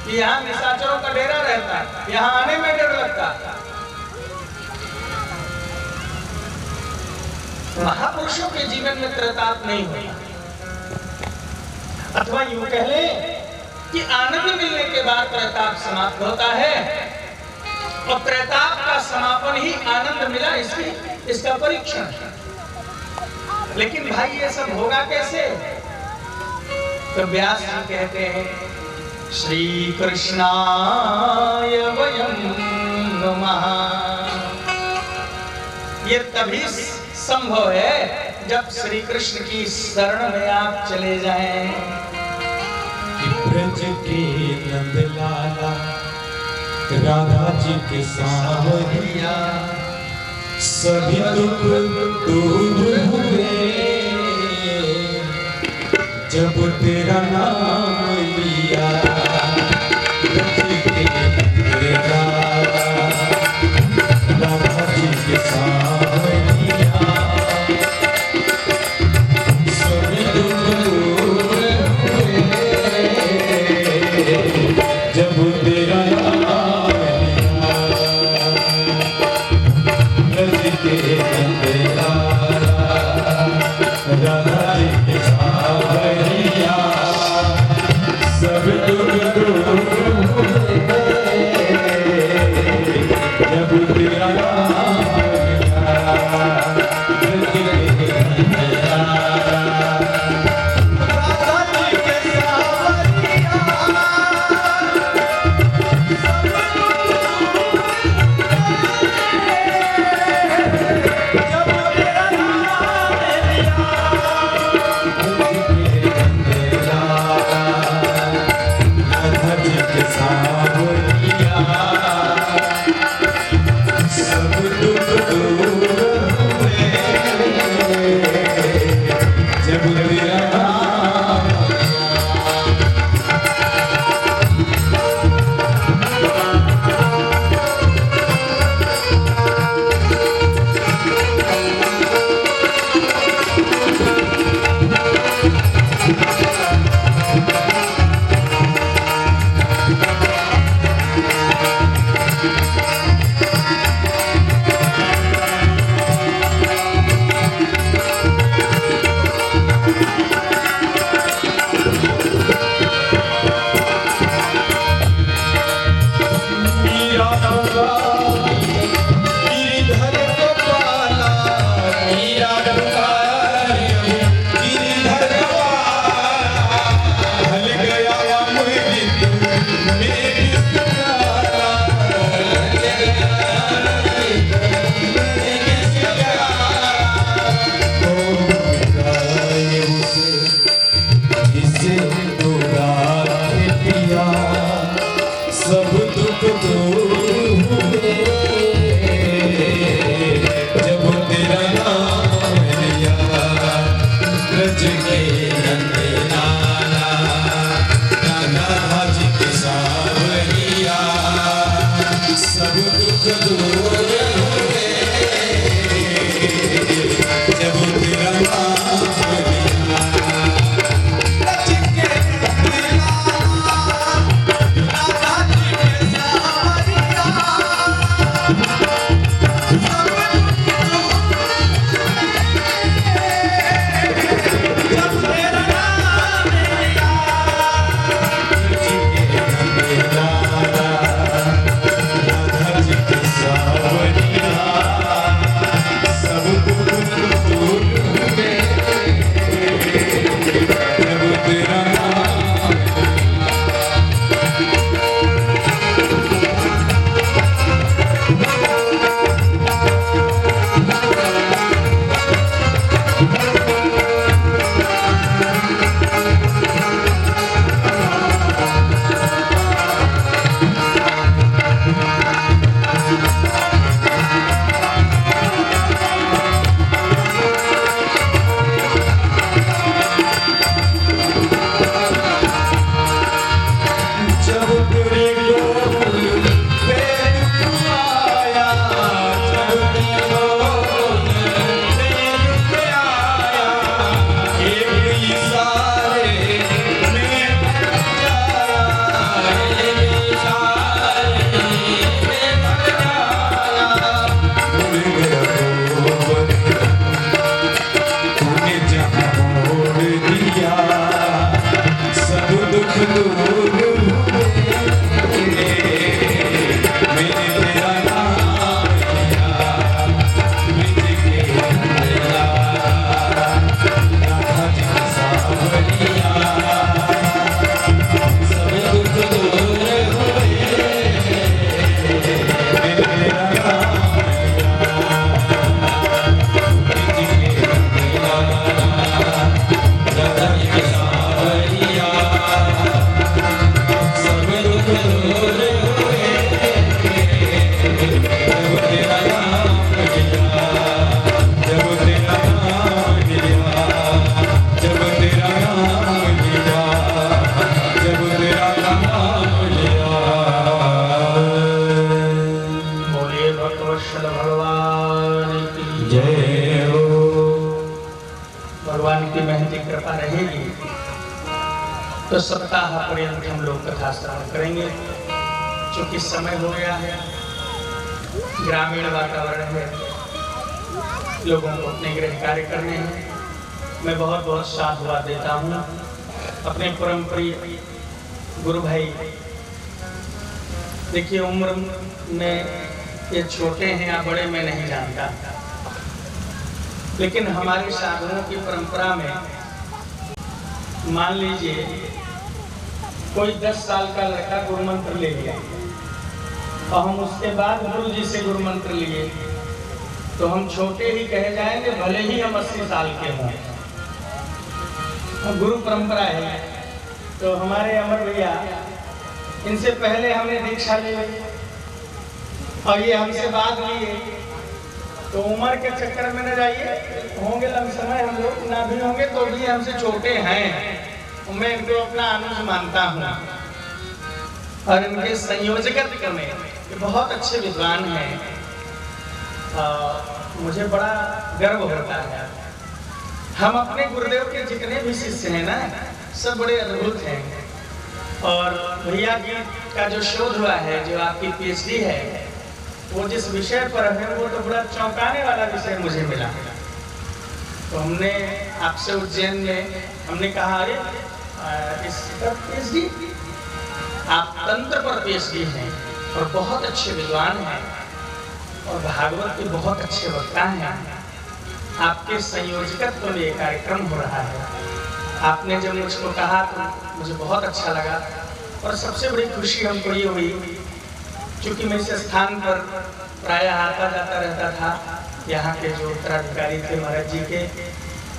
कि यहाँ निशाचरों का डेरा रहता, यहाँ आने में डर लगता। महापुरुषों के जीवन में त्रैताप नहीं होता, अथवा यूं कह ले कि आनंद मिलने के बाद त्रैताप समाप्त होता है, और त्रैताप का समापन ही आनंद मिला, इसका परीक्षण है। लेकिन भाई ये सब होगा कैसे? तो व्यास जी कहते हैं, श्री कृष्णाय वयं नमः। ये तभी संभव है जब श्री कृष्ण की शरण में आप चले जाएं। ब्रज के नंदलाला राधा जी के सांवरिया, सभी दुख दूर हुए जब तेरा नाम लिया। ब्रज के नंदलाला राधा जी के सांवरिया, सभी दुख दूर हुए जब तेरा नाम लिया। ब्रज के नंदलाला राधा जी के सांवरिया, सब दुख से तू राखे पिया सब दुख दूर हुए जब तेरा नाम लिया ब्रज के नंदना नाना जी के सावरिया सब दुख दूर हुए जब तेरा नाम लिया ब्रज के तो सप्ताह पर्यंत हम लोग कथा श्रवण करेंगे। चूंकि समय हो गया है, ग्रामीण वातावरण है, लोगों को अपने गृह कार्य करने हैं। मैं बहुत बहुत साधुवाद देता हूँ अपने परम प्रिय गुरु भाई। देखिए, उम्र में ये छोटे हैं या बड़े मैं नहीं जानता, लेकिन हमारे साधुओं की परंपरा में मान लीजिए कोई 10 साल का लड़का गुरु मंत्र ले लिया और हम उसके बाद गुरु जी से गुरु मंत्र लिए, तो हम छोटे ही कहे जाएंगे, भले ही हम 80 साल के हों। गुरु परंपरा है। तो हमारे अमर भैया, इनसे पहले हमने दीक्षा ली और ये हमसे बाद लिए, तो उम्र के चक्कर में न जाइए, होंगे लंबे समय हम लोग ना भी होंगे तो भी हमसे छोटे हैं। मैं इनको अपना अनुज मानता हूँ और इनके संयोजकत्व में ये बहुत अच्छे विद्वान हैं। मुझे बड़ा गर्व होता है। हम अपने गुरुदेव के जितने भी शिष्य हैं ना, सब बड़े अद्भुत हैं। और भैया जी का जो शोध हुआ है, जो आपकी PhD है, वो जिस विषय पर है वो तो बड़ा चौंकाने वाला विषय मुझे मिला। तो हमने आपसे उज्जैन में हमने कहा, अरे इस पर PhD, आप तंत्र पर PhD हैं और बहुत अच्छे विद्वान हैं और भागवत के बहुत अच्छे वक्ता हैं। आपके संयोजकत्व में ये कार्यक्रम हो रहा है। आपने जब मुझको कहा तो मुझे बहुत अच्छा लगा और सबसे बड़ी खुशी हमको ये हुई, क्योंकि मैं इस स्थान पर प्रायः आता जाता रहता था। यहाँ के जो उत्तराधिकारी थे महाराज जी के,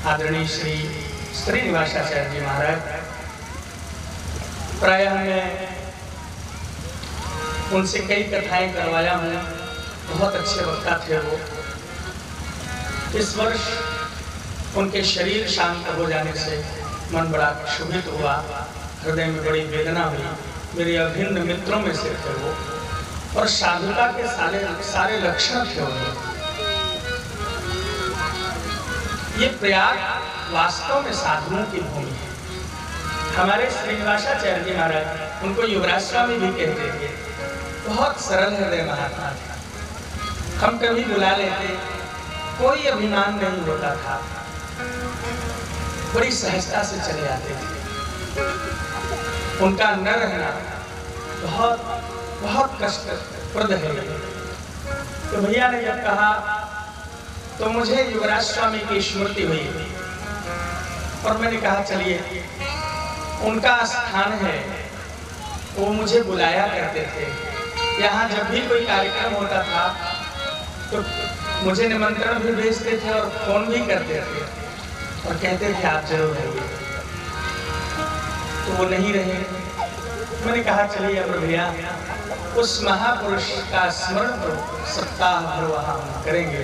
आदरणीय श्री श्रीनिवासाचार्य जी महाराज, प्रायः मैं उनसे कई कथाएं करवाया हूँ, बहुत अच्छे वक्ता थे वो। इस वर्ष उनके शरीर शांत हो जाने से मन बड़ा क्षुभित हुआ, हृदय में बड़ी वेदना हुई। मेरे अभिन्न मित्रों में से थे वो, और साधुता के सारे लक्षण थे उनमें। ये प्रयाग वास्तव में साधुओं की भूमि है। हमारे श्रीनिवासाचार्य जी महाराज, उनको युवराज स्वामी भी कहते थे, बहुत सरल हृदय महात्मा थे। हम कभी बुला लेते, कोई अभिमान नहीं होता था, बड़ी सहजता से चले आते थे। उनका न रहना बहुत बहुत कष्टप्रद है। तो भैया ने जब कहा तो मुझे युवराज स्वामी की स्मृति हुई, और मैंने कहा चलिए, उनका स्थान है, वो मुझे बुलाया करते थे। यहाँ जब भी कोई कार्यक्रम होता था तो मुझे निमंत्रण भी भेजते थे और फोन भी करते थे और कहते थे आप जरूर रहिए। तो वो नहीं रहे। मैंने कहा चलिए अब भैया उस महापुरुष का स्मरण तो सप्ताह भर वहाँ करेंगे,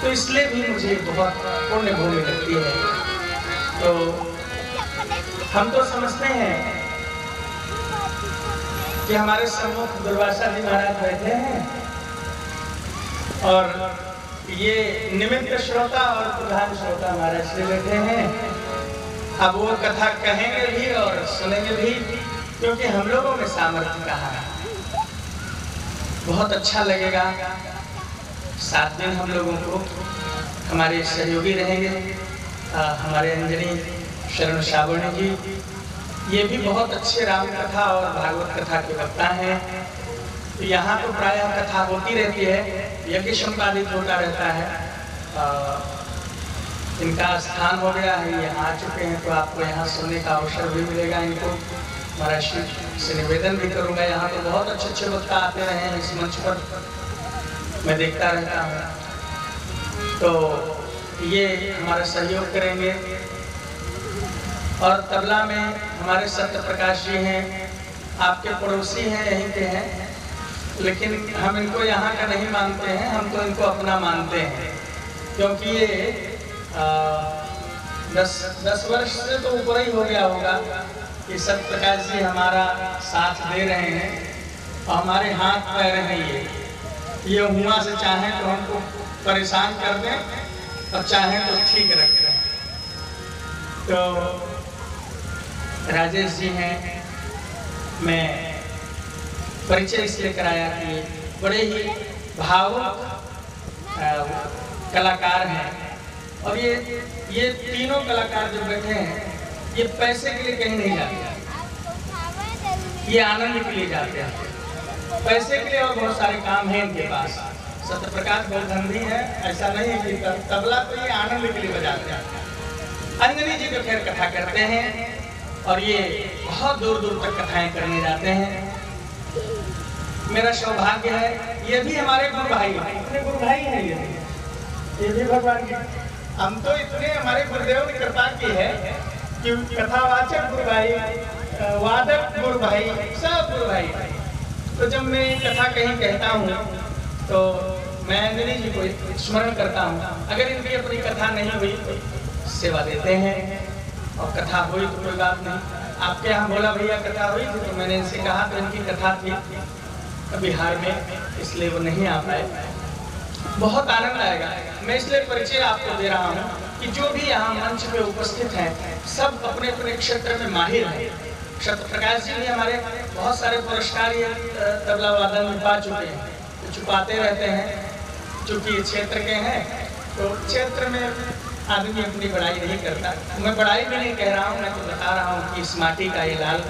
तो इसलिए भी मुझे बहुत पुण्य भूमि लगती है। तो हम तो समझते हैं कि हमारे सम्मुख दुर्वासा जी महाराज बैठे हैं और ये निमित्त श्रोता और प्रधान श्रोता हमारे से बैठे हैं। अब वो कथा कहेंगे भी और सुनेंगे भी, क्योंकि हम लोगों में सामर्थ्य कहाँ है। बहुत अच्छा लगेगा। 7 दिन हम लोगों को हमारे सहयोगी रहेंगे, हमारे अंजनी शरण श्रावणी जी, ये भी बहुत अच्छे राम कथा और भागवत कथा के वक्ता हैं। तो यहाँ तो प्रायः कथा होती रहती है, यज्ञ संपादित होता रहता है। इनका स्थान हो गया है, यहाँ आ चुके हैं, तो आपको यहाँ सुनने का अवसर भी मिलेगा। इनको महाराज से निवेदन भी करूँगा, यहाँ तो बहुत अच्छे अच्छे वक्ता आते रहे हैं इस मंच पर, मैं देखता रहता हूँ। तो ये हमारा सहयोग करेंगे। और तबला में हमारे सत्य प्रकाश जी हैं, आपके पड़ोसी हैं, यहीं के हैं, लेकिन हम इनको यहाँ का नहीं मानते हैं, हम तो इनको अपना मानते हैं, क्योंकि ये 10 वर्ष से तो ऊपर ही हो गया होगा कि सत्य प्रकाश जी हमारा साथ दे रहे हैं और हमारे हाथ पैर हैं। ये हुआ से चाहें तो हमको परेशान कर दें और चाहें तो ठीक रख दें। तो राजेश जी हैं, मैं परिचय इसलिए कराया कि बड़े ही भावुक कलाकार हैं, और ये तीनों कलाकार जो बैठे हैं, ये पैसे के लिए कहीं नहीं जाते, ये आनंद के लिए जाते हैं। पैसे के लिए और बहुत सारे काम हैं इनके पास। सत्य प्रकाश बहुत धंधी है, ऐसा नहीं है कि तबला तो ये आनंद के लिए बजाते हैं। अंजनी जी तो खैर कथा करते हैं और ये बहुत दूर दूर तक कथाएं करने जाते हैं। मेरा सौभाग्य है, ये भी हमारे गुरु भाई हैं, इतने गुरु भाई हैं ये भी भगवान की। हम तो इतने हमारे गुरुदेव ने कृपा की है कि कथावाचक गुरु भाई, वादक गुरु भाई, सब गुरु भाई। तो जब मैं कथा कहीं कहता हूँ तो मैं अंजनी जी को स्मरण करता हूँ। अगर इनकी अपनी कथा नहीं हुई तो सेवा देते हैं, और कथा हुई तो कोई बात नहीं। आपके यहाँ बोला भैया कथा हुई थी, तो मैंने इनसे कहा तो इनकी कथा थी बिहार में, इसलिए वो नहीं आ पाए। बहुत आनंद आएगा। मैं इसलिए परिचय आपको दे रहा हूँ कि जो भी यहाँ मंच पे उपस्थित हैं, सब अपने अपने क्षेत्र में माहिर हैं। सत्य प्रकाश जी भी हमारे बहुत सारे पुरस्कार ये तबला वादन में पा चुके हैं, तो छुपाते रहते हैं, चूँकि क्षेत्र के हैं तो क्षेत्र में आदमी अपनी बड़ाई नहीं करता। मैं बड़ाई भी नहीं कह रहा हूँ, मैं तो बता रहा हूँ कि इस माटी का ये लाल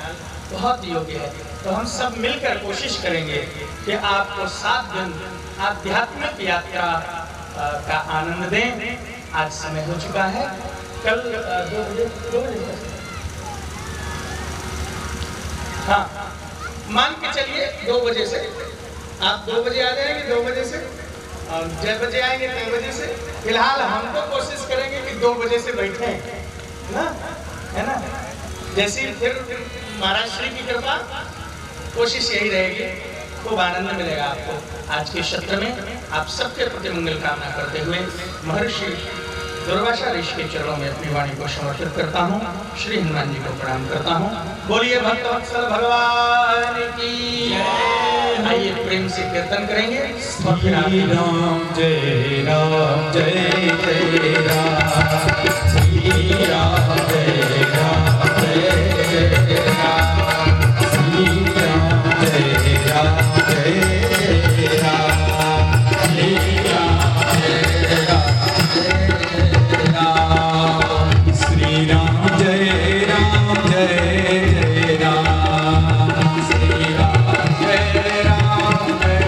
बहुत योग्य है। तो हम सब मिलकर कोशिश करेंगे कि आपको 7 दिन आध्यात्मिक यात्रा का आनंद दें। आज समय हो चुका है, कल 2 बजे हाँ मान के चलिए 2 बजे से आप 2 बजे आ जाएंगे, 2 बजे से और 6 बजे आएंगे 6 बजे से। फिलहाल हम तो कोशिश करेंगे कि 2 बजे से बैठे ना, है ना। जैसे ही फिर महाराज श्री की कृपा, कोशिश यही रहेगी, खूब आनंद मिलेगा आपको। आज के सत्र में आप सबके प्रति मंगल कामना करते हुए महर्षि दुर्वासा ऋषि के चरणों में अपनी वाणी को समर्पित करता हूँ। श्री हनुमान जी को प्रणाम करता हूँ। बोलिए भक्तवत्सल भगवान की जय। आइए प्रेम से कीर्तन करेंगे और फिर श्री राम जय राम जय जय राम, श्री राम जय राम जय जय राम, श्री राम जय राम जय जय राम, श्री राम जय राम जय राम, श्री राम जय राम जय जय राम, श्री राम जय राम जय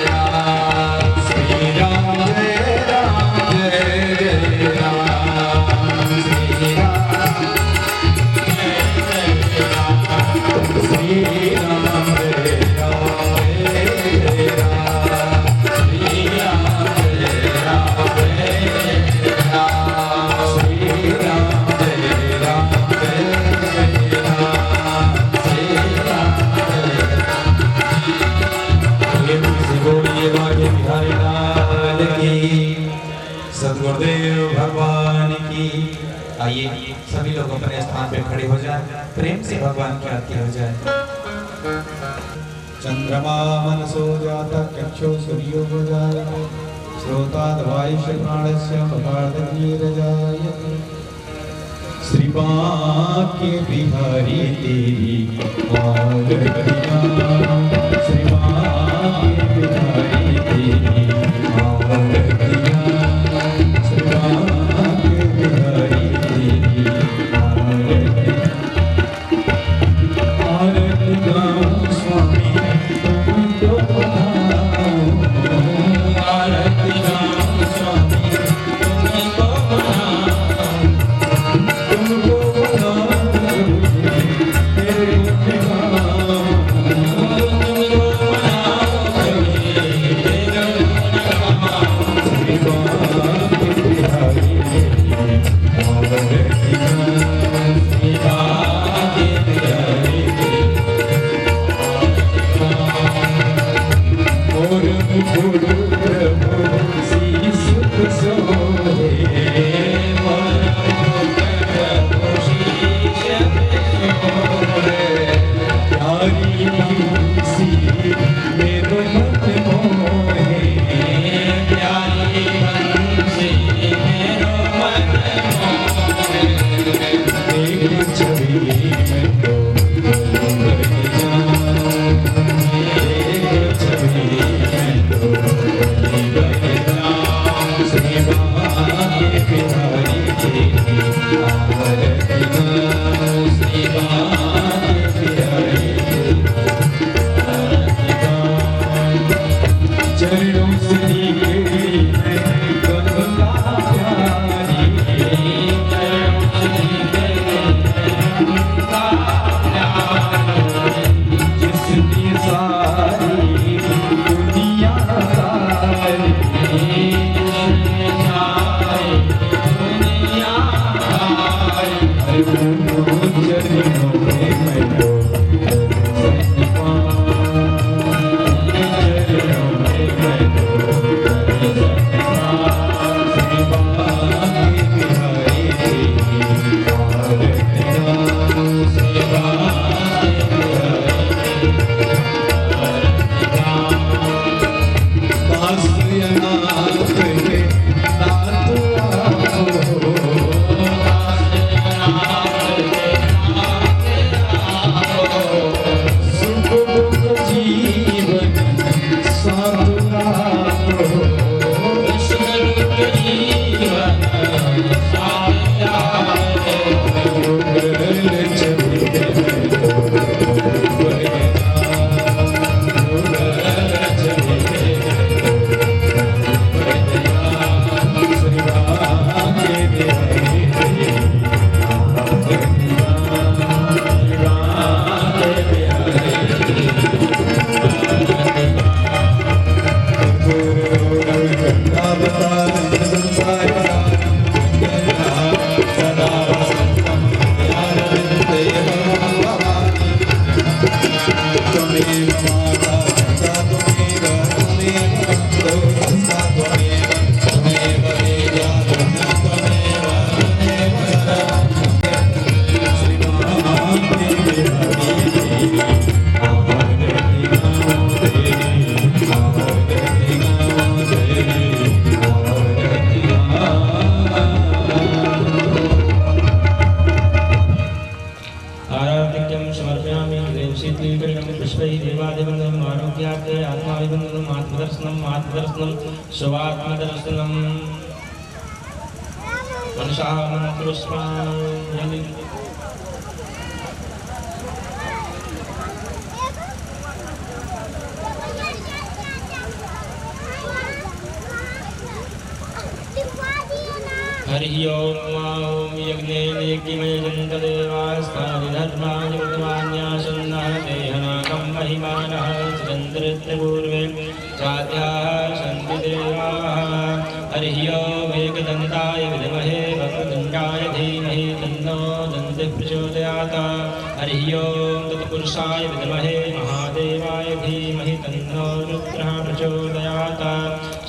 राम, श्री राम जय राम जय जय राम, श्री राम जय राम, श्री राम जय राम जय राम, श्री राम जय राम जय राम, श्री राम जय राम जय राम, श्री राम बोलिए भाग्य बिहारी लाल की, सद्गुरुदेव भगवान की। आइए सभी लोग अपने स्थान पे खड़े हो जाएं, प्रेम से भगवान की आरती हो जाए। चंद्रमा मनसो जाता चक्षु सूर्यो जायते, श्रोताद् वायुश्च प्राणस्य पदार्थनीरजायते, श्रीवाक्य बिहारी तेरी आरतियां, श्रीवाक्य बिहारी तेरी आरतियां, श्रीवाक्य बिहारी तेरी आरतियां। आरती गाऊं स्वामी तुमको मनाऊं, आरती गाऊं स्वामी तुमको मनाऊं, तुमको मनाऊं तेरे गुणगाऊं, तुमको मनाऊं तेरे गुणगाऊं, श्रीवाक्य बिहारी आराधिक्यं समर्पयामि देव शीतलीकरणं पुष्पैः देवादिवन्दनम् आरोग्यार्थे आत्माभिवन्दनम् आत्मदर्शनं स्वात्मदर्शनं मनसा मन्त्रपुष्पाञ्जलि हरि ओम यज्ञेन यज्ञमेजन्तदेवास्तादिधर्माय कृतवान्यासन्नः देहनाकं महिमानः सुरन्द्रपूर्वे चाद्याः सन्ति देवाः हरि ओम एकदन्ताय विद्महे वक्रतुण्डाय धीमहि तन्नो दन्तिः प्रचोदयात् हरि ओम तत्पुरुषाय विद्महे महादेवाय धीमहि तन्नो रुद्रः प्रचोदयात्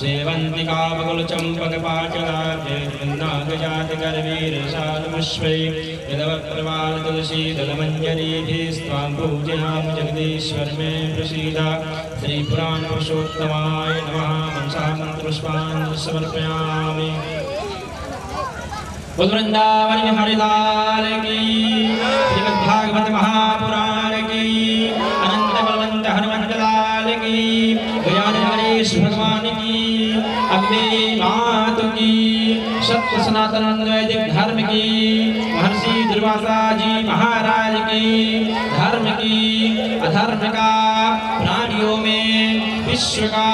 सेवन्तिकापकुलचम्पकपाटलाभ्यैर्नागजातिकरवीरशालमुष्वै यदवप्रवालतुलसीदलमञ्जरीभिस्त्वां पूजयामि जगदीश्वर मे प्रसीद श्रीपुराणपुरुषोत्तमाय नमः मनसा मन्त्रपुष्पाञ्जलिं समर्पयामि। बोल वृंदावन बिहारी लाल की, श्रीमद्भागवत महापुराण की, अनंत बलवंत हनुमंत लाल की, गजानन गणेश भगवान की, अग्नि मातु की, सत्य सनातन वैदिक धर्म की, महर्षि दुर्वासा जी महाराज की, धर्म की अधर्म का प्राणियों में विश्व का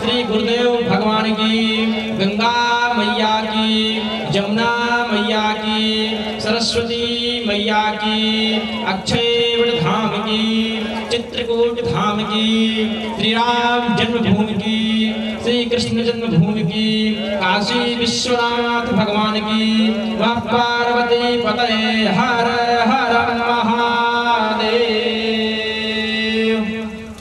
श्री गुरुदेव भगवान की, गंगा मैया की, जमुना मैया की, सरस्वती मैया की, अक्षयवट धाम की, चित्रकूट धाम की, श्री राम जन्मभूमि की, श्री कृष्ण जन्मभूमि की, काशी विश्वनाथ भगवान की, पार्वती पतये हर